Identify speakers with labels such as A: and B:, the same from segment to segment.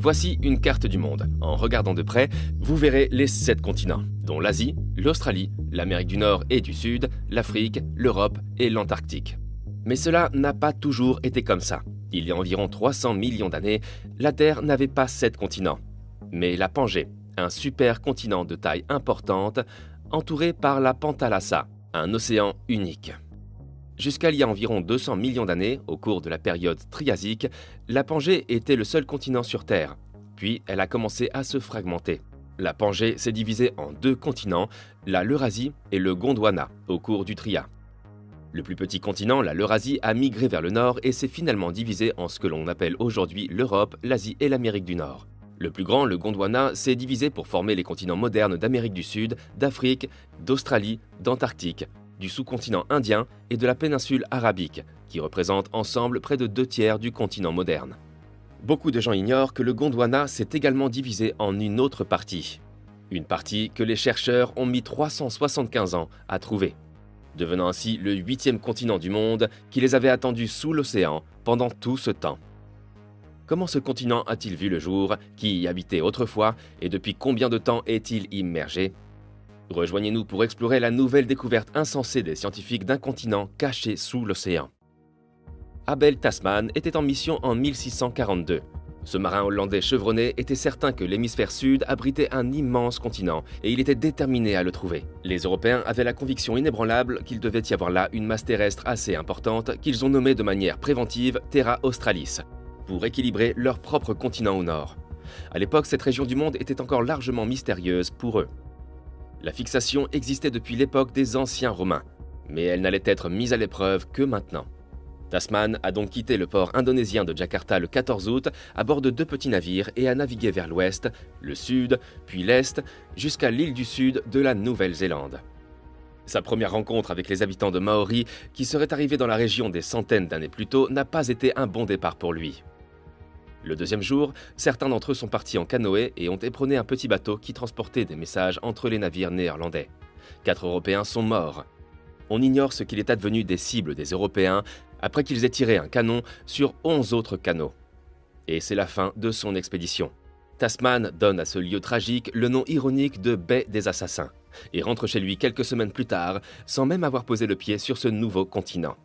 A: Voici une carte du monde. En regardant de près, vous verrez les 7 continents, dont l'Asie, l'Australie, l'Amérique du Nord et du Sud, l'Afrique, l'Europe et l'Antarctique. Mais cela n'a pas toujours été comme ça. Il y a environ 300 millions d'années, la Terre n'avait pas 7 continents, mais la Pangée, un supercontinent de taille importante, entouré par la Pantalassa, un océan unique. Jusqu'à il y a environ 200 millions d'années, au cours de la période Triasique, la Pangée était le seul continent sur Terre. Puis elle a commencé à se fragmenter. La Pangée s'est divisée en 2 continents, la Eurasie et le Gondwana, au cours du Trias. Le plus petit continent, la Eurasie, a migré vers le nord et s'est finalement divisé en ce que l'on appelle aujourd'hui l'Europe, l'Asie et l'Amérique du Nord. Le plus grand, le Gondwana, s'est divisé pour former les continents modernes d'Amérique du Sud, d'Afrique, d'Australie, d'Antarctique, du sous-continent indien et de la péninsule arabique, qui représentent ensemble près de 2/3 du continent moderne. Beaucoup de gens ignorent que le Gondwana s'est également divisé en une autre partie. Une partie que les chercheurs ont mis 375 ans à trouver, devenant ainsi le 8e continent du monde qui les avait attendus sous l'océan pendant tout ce temps. Comment ce continent a-t-il vu le jour? Qui y habitait autrefois? Et depuis combien de temps est-il immergé? Rejoignez-nous pour explorer la nouvelle découverte insensée des scientifiques d'un continent caché sous l'océan. Abel Tasman était en mission en 1642. Ce marin hollandais chevronné était certain que l'hémisphère sud abritait un immense continent et il était déterminé à le trouver. Les Européens avaient la conviction inébranlable qu'il devait y avoir là une masse terrestre assez importante qu'ils ont nommée de manière préventive Terra Australis, pour équilibrer leur propre continent au nord. À l'époque, cette région du monde était encore largement mystérieuse pour eux. La fixation existait depuis l'époque des anciens Romains, mais elle n'allait être mise à l'épreuve que maintenant. Tasman a donc quitté le port indonésien de Jakarta le 14 août à bord de 2 petits navires et a navigué vers l'ouest, le sud, puis l'est, jusqu'à l'île du sud de la Nouvelle-Zélande. Sa première rencontre avec les habitants de Maori, qui seraient arrivés dans la région des centaines d'années plus tôt, n'a pas été un bon départ pour lui. Le deuxième jour, certains d'entre eux sont partis en canoë et ont éperonné un petit bateau qui transportait des messages entre les navires néerlandais. 4 Européens sont morts. On ignore ce qu'il est advenu des cibles des Européens après qu'ils aient tiré un canon sur 11 autres canots. Et c'est la fin de son expédition. Tasman donne à ce lieu tragique le nom ironique de Baie des Assassins et rentre chez lui quelques semaines plus tard sans même avoir posé le pied sur ce nouveau continent.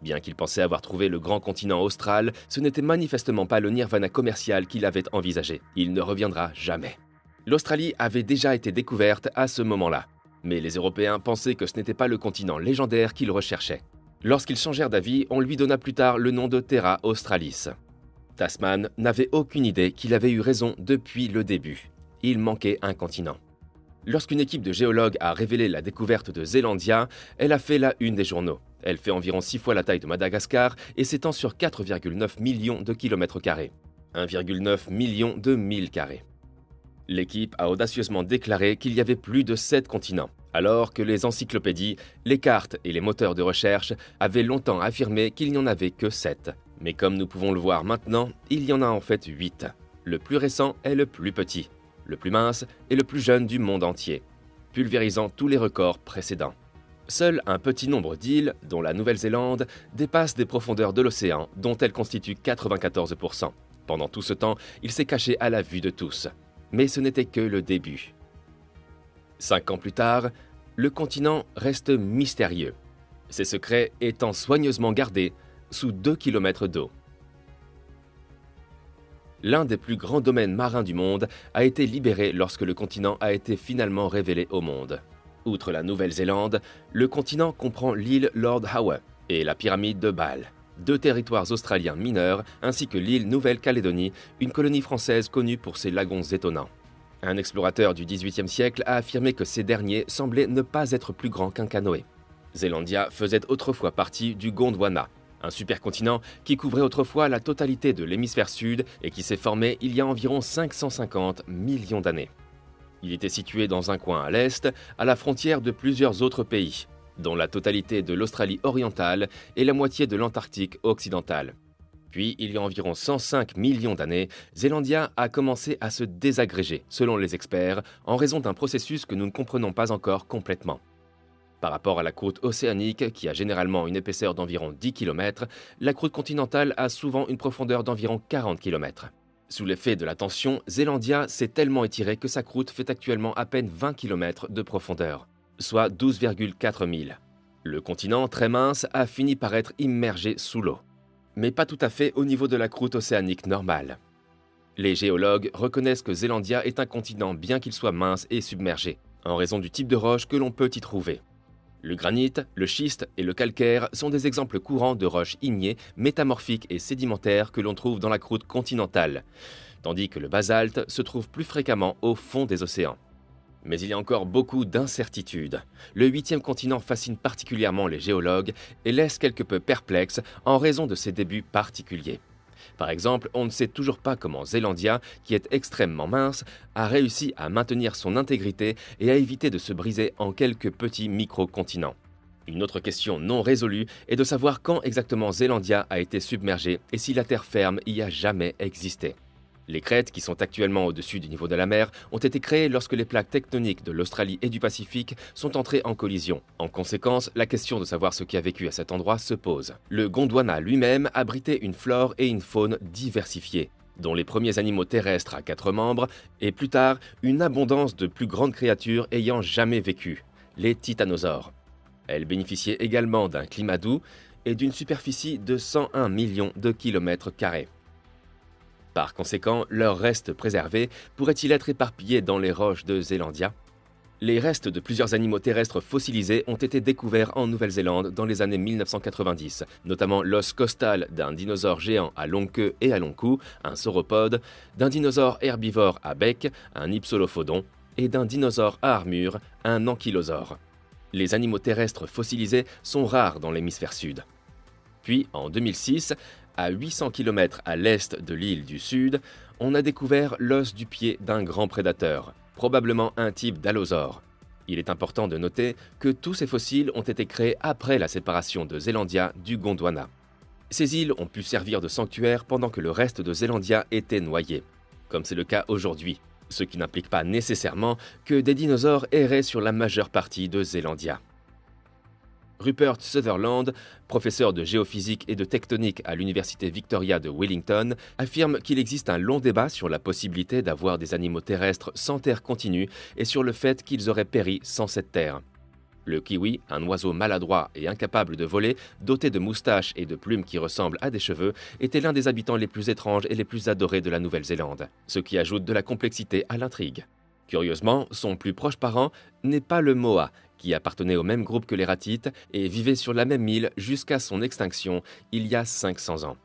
A: Bien qu'il pensait avoir trouvé le grand continent austral, ce n'était manifestement pas le nirvana commercial qu'il avait envisagé. Il ne reviendra jamais. L'Australie avait déjà été découverte à ce moment-là, mais les Européens pensaient que ce n'était pas le continent légendaire qu'ils recherchaient. Lorsqu'ils changèrent d'avis, on lui donna plus tard le nom de Terra Australis. Tasman n'avait aucune idée qu'il avait eu raison depuis le début. Il manquait un continent. Lorsqu'une équipe de géologues a révélé la découverte de Zélandia, elle a fait la une des journaux. Elle fait environ 6 fois la taille de Madagascar et s'étend sur 4,9 millions de kilomètres carrés. 1,9 million de milles carrés. L'équipe a audacieusement déclaré qu'il y avait plus de 7 continents, alors que les encyclopédies, les cartes et les moteurs de recherche avaient longtemps affirmé qu'il n'y en avait que 7. Mais comme nous pouvons le voir maintenant, il y en a en fait 8. Le plus récent est le plus petit, le plus mince et le plus jeune du monde entier, pulvérisant tous les records précédents. Seul un petit nombre d'îles, dont la Nouvelle-Zélande, dépasse des profondeurs de l'océan, dont elle constitue 94%. Pendant tout ce temps, il s'est caché à la vue de tous. Mais ce n'était que le début. 5 ans plus tard, le continent reste mystérieux, ses secrets étant soigneusement gardés sous 2 km d'eau. L'un des plus grands domaines marins du monde a été libéré lorsque le continent a été finalement révélé au monde. Outre la Nouvelle-Zélande, le continent comprend l'île Lord Howe et la pyramide de Bâle, 2 territoires australiens mineurs, ainsi que l'île Nouvelle-Calédonie, une colonie française connue pour ses lagons étonnants. Un explorateur du XVIIIe siècle a affirmé que ces derniers semblaient ne pas être plus grands qu'un canoë. Zélandia faisait autrefois partie du Gondwana, un supercontinent qui couvrait autrefois la totalité de l'hémisphère sud et qui s'est formé il y a environ 550 millions d'années. Il était situé dans un coin à l'est, à la frontière de plusieurs autres pays, dont la totalité de l'Australie orientale et la moitié de l'Antarctique occidentale. Puis, il y a environ 105 millions d'années, Zélandia a commencé à se désagréger, selon les experts, en raison d'un processus que nous ne comprenons pas encore complètement. Par rapport à la croûte océanique, qui a généralement une épaisseur d'environ 10 km, la croûte continentale a souvent une profondeur d'environ 40 km. Sous l'effet de la tension, Zelandia s'est tellement étirée que sa croûte fait actuellement à peine 20 km de profondeur, soit 12,4 milles. Le continent, très mince, a fini par être immergé sous l'eau. Mais pas tout à fait au niveau de la croûte océanique normale. Les géologues reconnaissent que Zelandia est un continent bien qu'il soit mince et submergé, en raison du type de roche que l'on peut y trouver. Le granit, le schiste et le calcaire sont des exemples courants de roches ignées, métamorphiques et sédimentaires que l'on trouve dans la croûte continentale, tandis que le basalte se trouve plus fréquemment au fond des océans. Mais il y a encore beaucoup d'incertitudes. Le 8e continent fascine particulièrement les géologues et laisse quelque peu perplexes en raison de ses débuts particuliers. Par exemple, on ne sait toujours pas comment Zelandia, qui est extrêmement mince, a réussi à maintenir son intégrité et à éviter de se briser en quelques petits micro-continents. Une autre question non résolue est de savoir quand exactement Zelandia a été submergée et si la terre ferme y a jamais existé. Les crêtes, qui sont actuellement au-dessus du niveau de la mer, ont été créées lorsque les plaques tectoniques de l'Australie et du Pacifique sont entrées en collision. En conséquence, la question de savoir ce qui a vécu à cet endroit se pose. Le Gondwana lui-même abritait une flore et une faune diversifiées, dont les premiers animaux terrestres à 4 membres, et plus tard, une abondance de plus grandes créatures ayant jamais vécu, les titanosaures. Elle bénéficiait également d'un climat doux et d'une superficie de 101 millions de kilomètres carrés. Par conséquent, leurs restes préservés pourraient-ils être éparpillés dans les roches de Zelandia? Les restes de plusieurs animaux terrestres fossilisés ont été découverts en Nouvelle-Zélande dans les années 1990, notamment l'os costal d'un dinosaure géant à longue queue et à long cou, un sauropode, d'un dinosaure herbivore à bec, un hypsolophodon, et d'un dinosaure à armure, un ankylosaure. Les animaux terrestres fossilisés sont rares dans l'hémisphère sud. Puis, en 2006, à 800 km à l'est de l'île du Sud, on a découvert l'os du pied d'un grand prédateur, probablement un type d'allosaure. Il est important de noter que tous ces fossiles ont été créés après la séparation de Zelandia du Gondwana. Ces îles ont pu servir de sanctuaire pendant que le reste de Zelandia était noyé, comme c'est le cas aujourd'hui, ce qui n'implique pas nécessairement que des dinosaures erraient sur la majeure partie de Zelandia. Rupert Sutherland, professeur de géophysique et de tectonique à l'université Victoria de Wellington, affirme qu'il existe un long débat sur la possibilité d'avoir des animaux terrestres sans terre continue et sur le fait qu'ils auraient péri sans cette terre. Le kiwi, un oiseau maladroit et incapable de voler, doté de moustaches et de plumes qui ressemblent à des cheveux, était l'un des habitants les plus étranges et les plus adorés de la Nouvelle-Zélande, ce qui ajoute de la complexité à l'intrigue. Curieusement, son plus proche parent n'est pas le moa, qui appartenait au même groupe que les ratites et vivait sur la même île jusqu'à son extinction il y a 500 ans.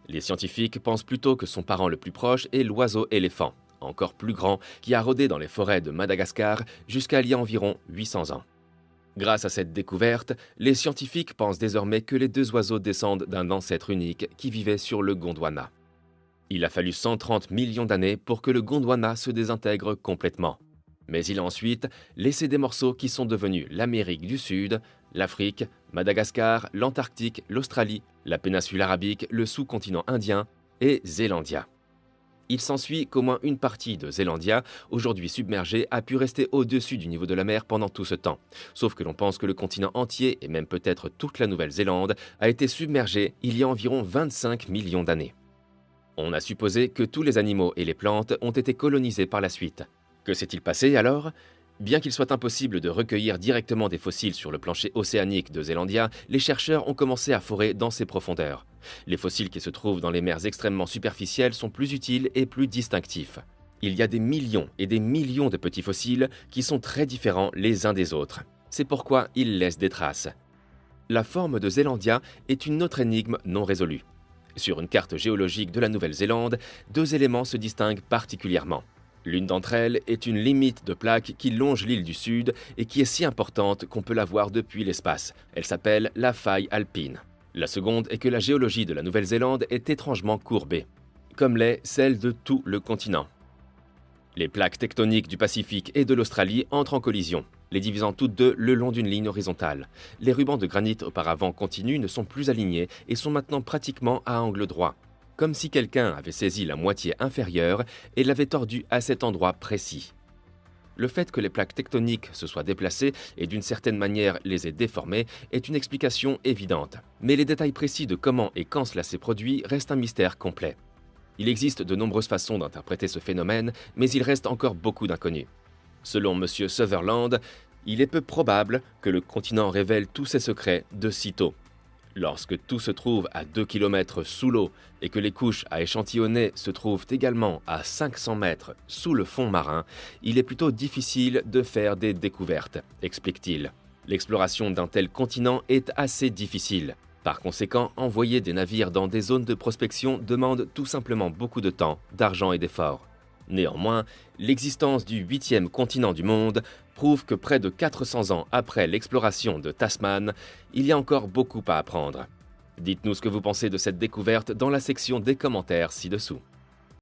A: Les scientifiques pensent plutôt que son parent le plus proche est l'oiseau éléphant, encore plus grand, qui a rôdé dans les forêts de Madagascar jusqu'à il y a environ 800 ans. Grâce à cette découverte, les scientifiques pensent désormais que les deux oiseaux descendent d'un ancêtre unique qui vivait sur le Gondwana. Il a fallu 130 millions d'années pour que le Gondwana se désintègre complètement. Mais il a ensuite laissé des morceaux qui sont devenus l'Amérique du Sud, l'Afrique, Madagascar, l'Antarctique, l'Australie, la péninsule arabique, le sous-continent indien et Zelandia. Il s'ensuit qu'au moins une partie de Zelandia, aujourd'hui submergée, a pu rester au-dessus du niveau de la mer pendant tout ce temps. Sauf que l'on pense que le continent entier, et même peut-être toute la Nouvelle-Zélande, a été submergé il y a environ 25 millions d'années. On a supposé que tous les animaux et les plantes ont été colonisés par la suite. Que s'est-il passé alors ? Bien qu'il soit impossible de recueillir directement des fossiles sur le plancher océanique de Zelandia, les chercheurs ont commencé à forer dans ses profondeurs. Les fossiles qui se trouvent dans les mers extrêmement superficielles sont plus utiles et plus distinctifs. Il y a des millions et des millions de petits fossiles qui sont très différents les uns des autres. C'est pourquoi ils laissent des traces. La forme de Zelandia est une autre énigme non résolue. Sur une carte géologique de la Nouvelle-Zélande, deux éléments se distinguent particulièrement. L'une d'entre elles est une limite de plaque qui longe l'île du Sud et qui est si importante qu'on peut la voir depuis l'espace. Elle s'appelle la faille alpine. La seconde est que la géologie de la Nouvelle-Zélande est étrangement courbée, comme l'est celle de tout le continent. Les plaques tectoniques du Pacifique et de l'Australie entrent en collision, les divisant toutes deux le long d'une ligne horizontale. Les rubans de granit auparavant continus ne sont plus alignés et sont maintenant pratiquement à angle droit, comme si quelqu'un avait saisi la moitié inférieure et l'avait tordue à cet endroit précis. Le fait que les plaques tectoniques se soient déplacées et d'une certaine manière les aient déformées est une explication évidente. Mais les détails précis de comment et quand cela s'est produit restent un mystère complet. Il existe de nombreuses façons d'interpréter ce phénomène, mais il reste encore beaucoup d'inconnus. Selon M. Sutherland, il est peu probable que le continent révèle tous ses secrets de sitôt. Lorsque tout se trouve à 2 km sous l'eau et que les couches à échantillonner se trouvent également à 500 mètres sous le fond marin, il est plutôt difficile de faire des découvertes, explique-t-il. L'exploration d'un tel continent est assez difficile. Par conséquent, envoyer des navires dans des zones de prospection demande tout simplement beaucoup de temps, d'argent et d'efforts. Néanmoins, l'existence du 8e continent du monde prouve que près de 400 ans après l'exploration de Tasman, il y a encore beaucoup à apprendre. Dites-nous ce que vous pensez de cette découverte dans la section des commentaires ci-dessous.